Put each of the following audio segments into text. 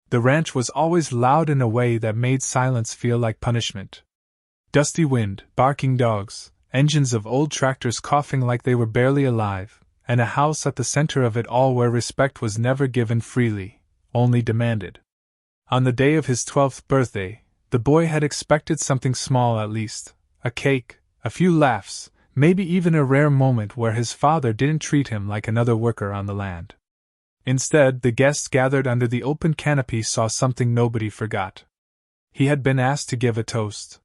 The ranch was always loud in a way that made silence feel like punishment. Dusty wind, barking dogs, engines of old tractors coughing like they were barely alive, and a house at the center of it all where respect was never given freely, only demanded. On the day of his 12th birthday, the boy had expected something small at least, a cake, a few laughs, maybe even a rare moment where his father didn't treat him like another worker on the land. Instead, the guests gathered under the open canopy saw something nobody forgot. He had been asked to give a toast.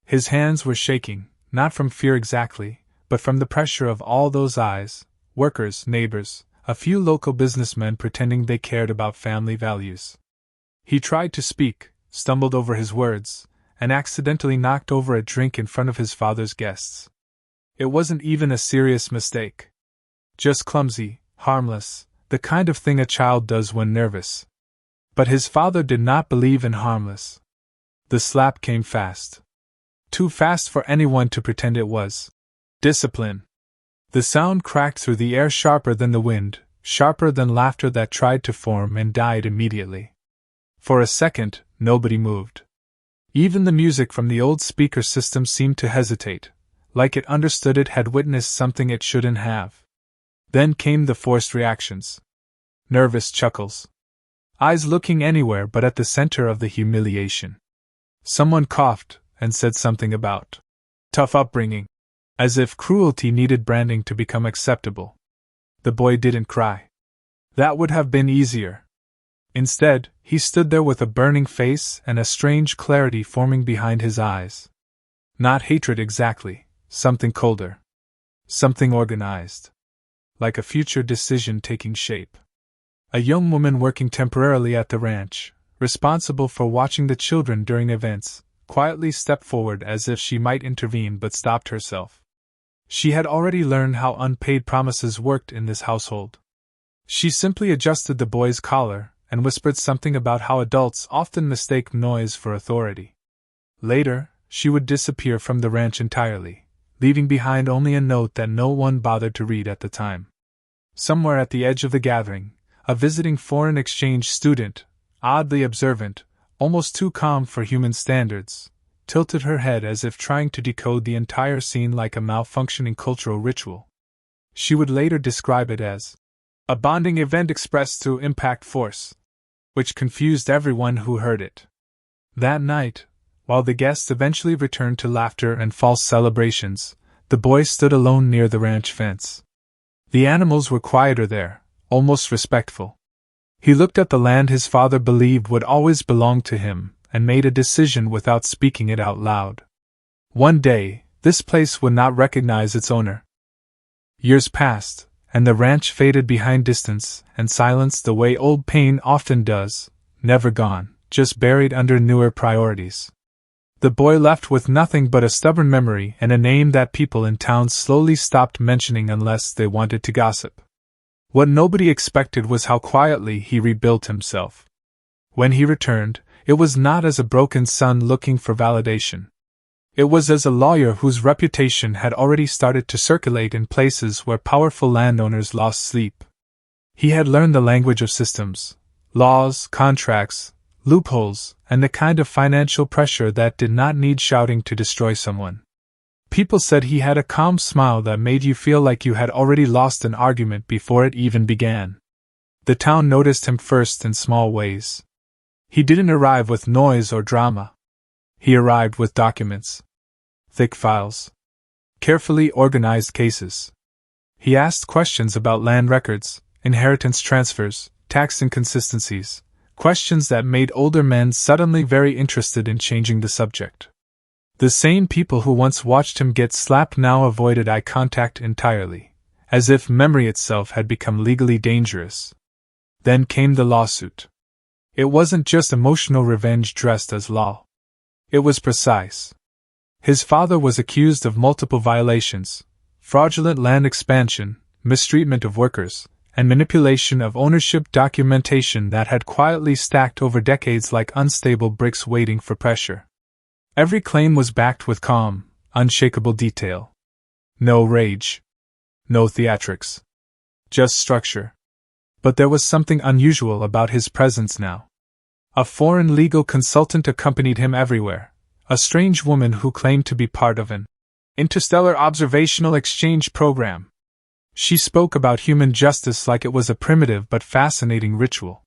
His hands were shaking, not from fear exactly, but from the pressure of all those eyes, workers, neighbors, a few local businessmen pretending they cared about family values. He tried to speak, stumbled over his words, and accidentally knocked over a drink in front of his father's guests. It wasn't even a serious mistake. Just clumsy, harmless, the kind of thing a child does when nervous. But his father did not believe in harmless. The slap came fast. Too fast for anyone to pretend it was. Discipline. The sound cracked through the air sharper than the wind, sharper than laughter that tried to form and died immediately. For a second, nobody moved. Even the music from the old speaker system seemed to hesitate, like it understood it had witnessed something it shouldn't have. Then came the forced reactions. Nervous chuckles. Eyes looking anywhere but at the center of the humiliation. Someone coughed and said something about tough upbringing, as if cruelty needed branding to become acceptable. The boy didn't cry. That would have been easier. Instead, he stood there with a burning face and a strange clarity forming behind his eyes. Not hatred exactly, something colder. Something organized. Like a future decision taking shape. A young woman working temporarily at the ranch, responsible for watching the children during events, quietly stepped forward as if she might intervene but stopped herself. She had already learned how unpaid promises worked in this household. She simply adjusted the boy's collar and whispered something about how adults often mistake noise for authority. Later, she would disappear from the ranch entirely, leaving behind only a note that no one bothered to read at the time. Somewhere at the edge of the gathering, a visiting foreign exchange student, oddly observant, almost too calm for human standards, tilted her head as if trying to decode the entire scene like a malfunctioning cultural ritual. She would later describe it as a bonding event expressed through impact force, which confused everyone who heard it. That night, while the guests eventually returned to laughter and false celebrations, the boy stood alone near the ranch fence. The animals were quieter there, almost respectful. He looked at the land his father believed would always belong to him, and made a decision without speaking it out loud. One day, this place would not recognize its owner. Years passed, and the ranch faded behind distance and silence the way old pain often does, never gone, just buried under newer priorities. The boy left with nothing but a stubborn memory and a name that people in town slowly stopped mentioning unless they wanted to gossip. What nobody expected was how quietly he rebuilt himself. When he returned, it was not as a broken son looking for validation. It was as a lawyer whose reputation had already started to circulate in places where powerful landowners lost sleep. He had learned the language of systems, laws, contracts, loopholes, and the kind of financial pressure that did not need shouting to destroy someone. People said he had a calm smile that made you feel like you had already lost an argument before it even began. The town noticed him first in small ways. He didn't arrive with noise or drama. He arrived with documents. Thick files. Carefully organized cases. He asked questions about land records, inheritance transfers, tax inconsistencies, questions that made older men suddenly very interested in changing the subject. The same people who once watched him get slapped now avoided eye contact entirely, as if memory itself had become legally dangerous. Then came the lawsuit. It wasn't just emotional revenge dressed as law. It was precise. His father was accused of multiple violations: fraudulent land expansion, mistreatment of workers, and manipulation of ownership documentation that had quietly stacked over decades like unstable bricks waiting for pressure. Every claim was backed with calm, unshakable detail. No rage. No theatrics. Just structure. But there was something unusual about his presence now. A foreign legal consultant accompanied him everywhere, a strange woman who claimed to be part of an interstellar observational exchange program. She spoke about human justice like it was a primitive but fascinating ritual.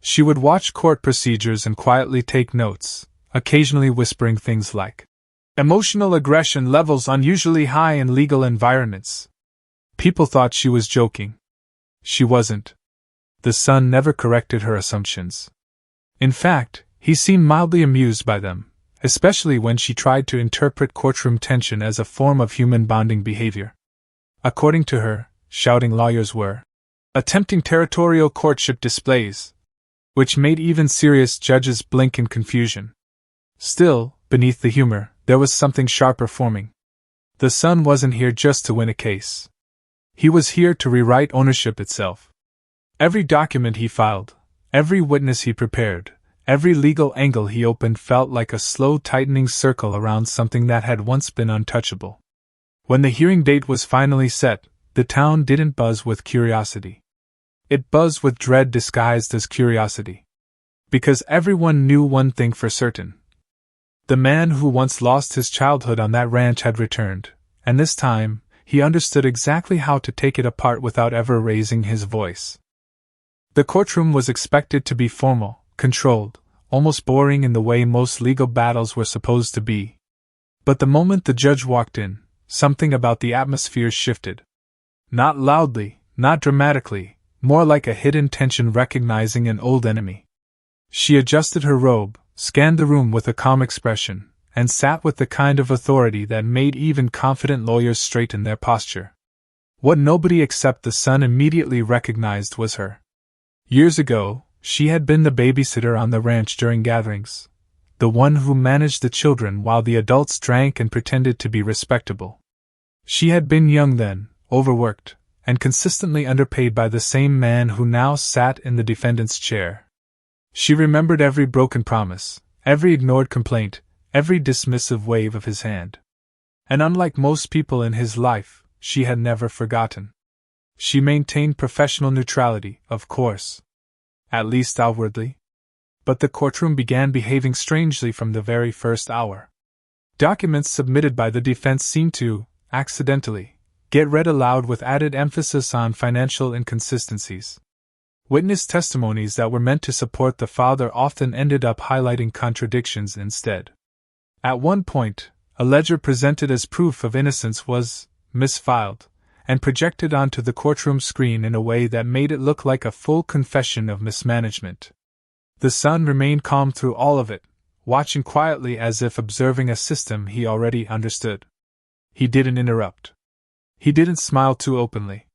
She would watch court procedures and quietly take notes, occasionally whispering things like, "Emotional aggression levels unusually high in legal environments." People thought she was joking. She wasn't. The son never corrected her assumptions. In fact, he seemed mildly amused by them, especially when she tried to interpret courtroom tension as a form of human bonding behavior. According to her, shouting lawyers were attempting territorial courtship displays, which made even serious judges blink in confusion. Still, beneath the humor, there was something sharper forming. The son wasn't here just to win a case. He was here to rewrite ownership itself. Every document he filed, every witness he prepared, every legal angle he opened felt like a slow tightening circle around something that had once been untouchable. When the hearing date was finally set, the town didn't buzz with curiosity. It buzzed with dread disguised as curiosity. Because everyone knew one thing for certain. The man who once lost his childhood on that ranch had returned, and this time, he understood exactly how to take it apart without ever raising his voice. The courtroom was expected to be formal, controlled, almost boring in the way most legal battles were supposed to be. But the moment the judge walked in, something about the atmosphere shifted. Not loudly, not dramatically, more like a hidden tension recognizing an old enemy. She adjusted her robe, scanned the room with a calm expression, and sat with the kind of authority that made even confident lawyers straighten their posture. What nobody except the son immediately recognized was her. Years ago, she had been the babysitter on the ranch during gatherings, the one who managed the children while the adults drank and pretended to be respectable. She had been young then, overworked, and consistently underpaid by the same man who now sat in the defendant's chair. She remembered every broken promise, every ignored complaint, every dismissive wave of his hand. And unlike most people in his life, she had never forgotten. She maintained professional neutrality, of course. At least outwardly. But the courtroom began behaving strangely from the very first hour. Documents submitted by the defense seemed to, accidentally, get read aloud with added emphasis on financial inconsistencies. Witness testimonies that were meant to support the father often ended up highlighting contradictions instead. At one point, a ledger presented as proof of innocence was misfiled and projected onto the courtroom screen in a way that made it look like a full confession of mismanagement. The son remained calm through all of it, watching quietly as if observing a system he already understood. He didn't interrupt. He didn't smile too openly.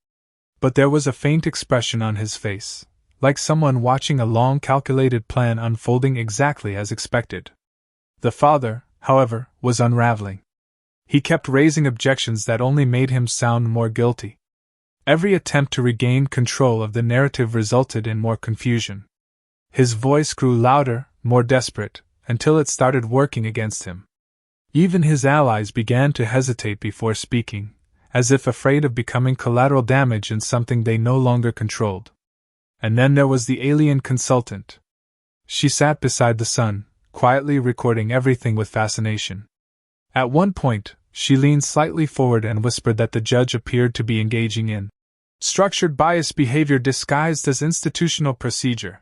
But there was a faint expression on his face, like someone watching a long calculated plan unfolding exactly as expected. The father, however, was unraveling. He kept raising objections that only made him sound more guilty. Every attempt to regain control of the narrative resulted in more confusion. His voice grew louder, more desperate, until it started working against him. Even his allies began to hesitate before speaking, as if afraid of becoming collateral damage in something they no longer controlled. And then there was the alien consultant. She sat beside the son, quietly recording everything with fascination. At one point, she leaned slightly forward and whispered that the judge appeared to be engaging in structured bias behavior disguised as institutional procedure.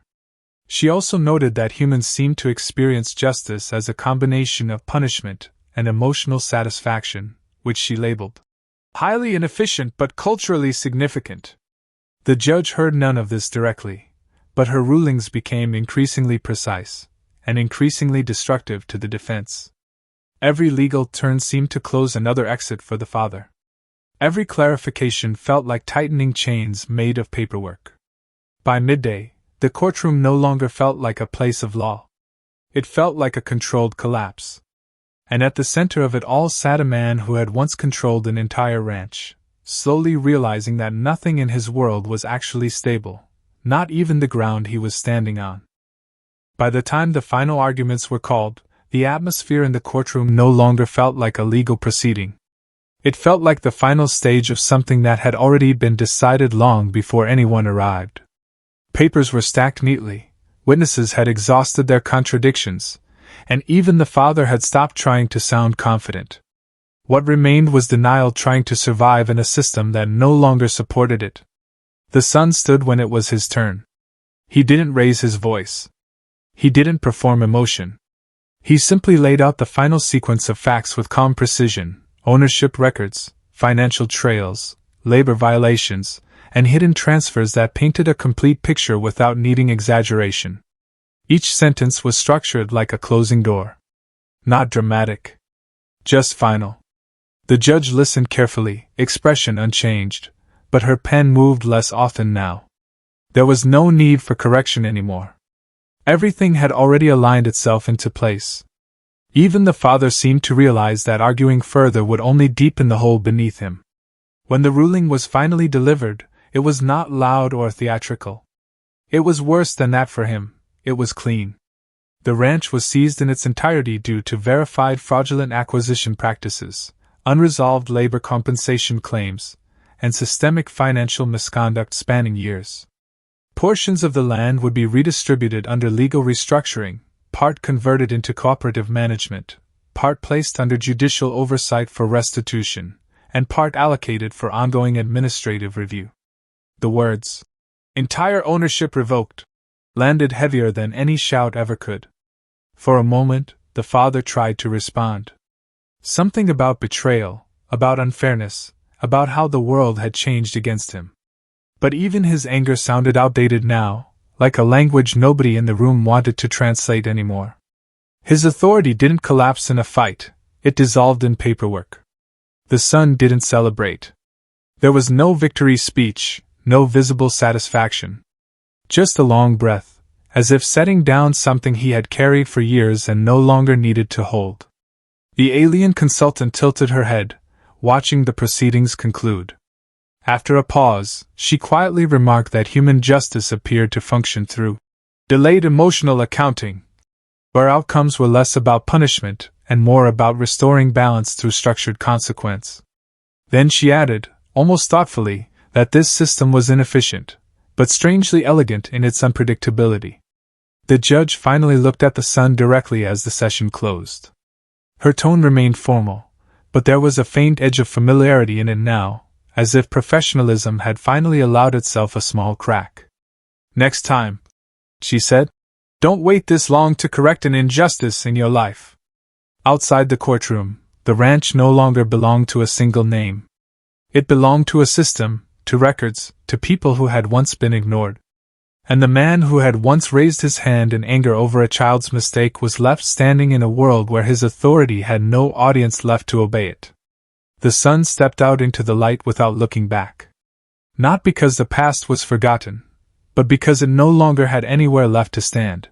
She also noted that humans seemed to experience justice as a combination of punishment and emotional satisfaction, which she labeled highly inefficient but culturally significant. The judge heard none of this directly, but her rulings became increasingly precise and increasingly destructive to the defense. Every legal turn seemed to close another exit for the father. Every clarification felt like tightening chains made of paperwork. By midday, the courtroom no longer felt like a place of law. It felt like a controlled collapse. And at the center of it all sat a man who had once controlled an entire ranch, slowly realizing that nothing in his world was actually stable, not even the ground he was standing on. By the time the final arguments were called, the atmosphere in the courtroom no longer felt like a legal proceeding. It felt like the final stage of something that had already been decided long before anyone arrived. Papers were stacked neatly, Witnesses had exhausted their contradictions, and even the father had stopped trying to sound confident. What remained was denial trying to survive in a system that no longer supported it. The son stood when it was his turn. He didn't raise his voice. He didn't perform emotion. He simply laid out the final sequence of facts with calm precision: ownership records, financial trails, labor violations, and hidden transfers that painted a complete picture without needing exaggeration. Each sentence was structured like a closing door. Not dramatic. Just final. The judge listened carefully, expression unchanged, but her pen moved less often now. There was no need for correction anymore. Everything had already aligned itself into place. Even the father seemed to realize that arguing further would only deepen the hole beneath him. When the ruling was finally delivered, it was not loud or theatrical. It was worse than that for him. It was clean. The ranch was seized in its entirety due to verified fraudulent acquisition practices, unresolved labor compensation claims, and systemic financial misconduct spanning years. Portions of the land would be redistributed under legal restructuring, part converted into cooperative management, part placed under judicial oversight for restitution, and part allocated for ongoing administrative review. The words, "entire ownership revoked," landed heavier than any shout ever could. For a moment, the father tried to respond. Something about betrayal, about unfairness, about how the world had changed against him. But even his anger sounded outdated now, like a language nobody in the room wanted to translate anymore. His authority didn't collapse in a fight, it dissolved in paperwork. The son didn't celebrate. There was no victory speech, no visible satisfaction. Just a long breath, as if setting down something he had carried for years and no longer needed to hold. The alien consultant tilted her head, watching the proceedings conclude. After a pause, she quietly remarked that human justice appeared to function through delayed emotional accounting, where outcomes were less about punishment and more about restoring balance through structured consequence. Then she added, almost thoughtfully, that this system was inefficient, but strangely elegant in its unpredictability. The judge finally looked at the son directly as the session closed. Her tone remained formal, but there was a faint edge of familiarity in it now, as if professionalism had finally allowed itself a small crack. "Next time," she said, "don't wait this long to correct an injustice in your life." Outside the courtroom, the ranch no longer belonged to a single name. It belonged to a system, to records, to people who had once been ignored. And the man who had once raised his hand in anger over a child's mistake was left standing in a world where his authority had no audience left to obey it. The son stepped out into the light without looking back. Not because the past was forgotten, but because it no longer had anywhere left to stand.